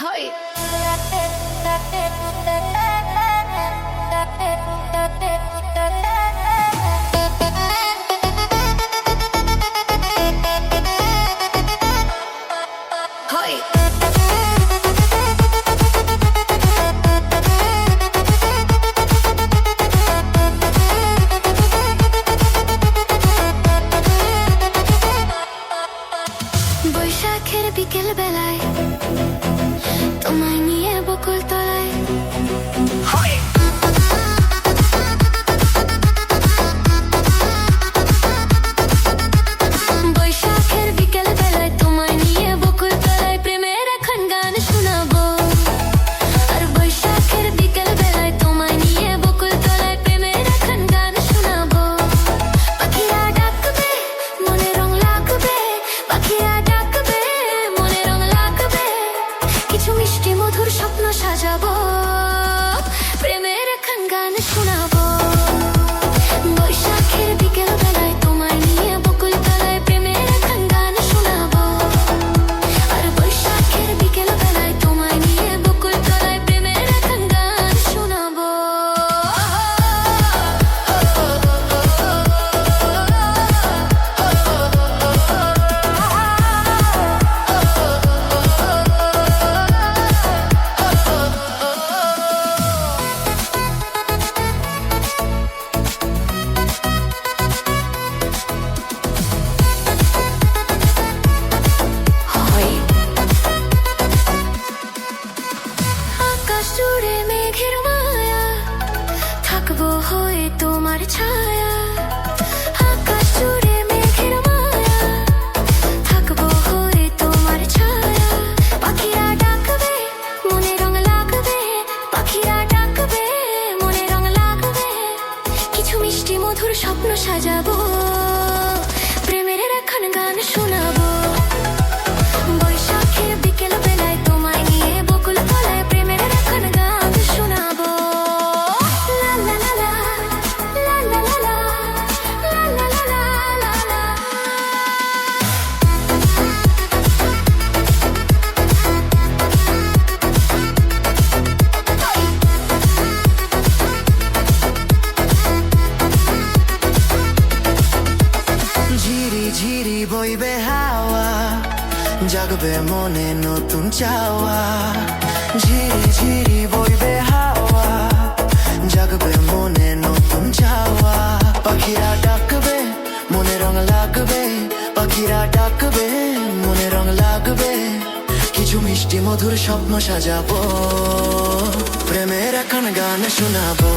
হয়। বৈশাখের বিকেল বেলায় তোমায় নিয়ে বকুল তলায় বৈশাখের বিকেল বেলায় তোমায় নিয়ে বকুল তলায় প্রেমের এখন গান শোনাবো। আর বৈশাখের বিকেল বেলায় তোমায় নিয়ে বকুল তলায় প্রেমের এখন গান শোনাবো। পাখিরা ডাকবে মনে রং লাগবে, পাখিরা ডাকবে মনে রং লাগবে, কিছু মিষ্টি মধুর স্বপ্ন সাজাবো, প্রেমের এখন গান শোনাবো। বৈশাখের বিকেল বেলায় তোমায় নিয়ে বকুল তলায় প্রেমের এখন গান শোনাবো। আর বৈশাখের বিকেল বেলায় তোমায় নিয়ে বকুল তলায় প্রেমের এখন গান শোনাবো। আকাশ জুড়ে মেঘের মায়া, থাকবো হয়ে তোমার ছায়া। আকাশ জুড়ে মেঘের মায়া, থাকবো হয়ে তোমার ছায়া। পাখিরা ডাকবে মনে রং লাগবে, পাখিরা ডাকবে মনে রং লাগবে, কিছু মিষ্টি মধুর স্বপ্ন সাজাবো, প্রেমের এখন গান শোনাবো। বৈশাখের বিকেল বেলায় তোমায় নিয়ে বকুল তলায় প্রেমের এখন গান শোনাবো। লা লা লা লা, লা লা লা লা, লা লা লা লা লা লা। ঝিরি ঝিরি বইবে হাওয়া, জাগবে মনে নতুন চাওয়া। ঝিরি ঝিরি বইবে হাওয়া, জাগবে মনে নতুন চাওয়া। পাখিরা ডাকবে মনে রং লাগবে, পাখিরা ডাকবে মনে রং লাগবে, কিছু মিষ্টি মধুর স্বপ্ন সাজাবো, প্রেমের এখন গান শোনাবো।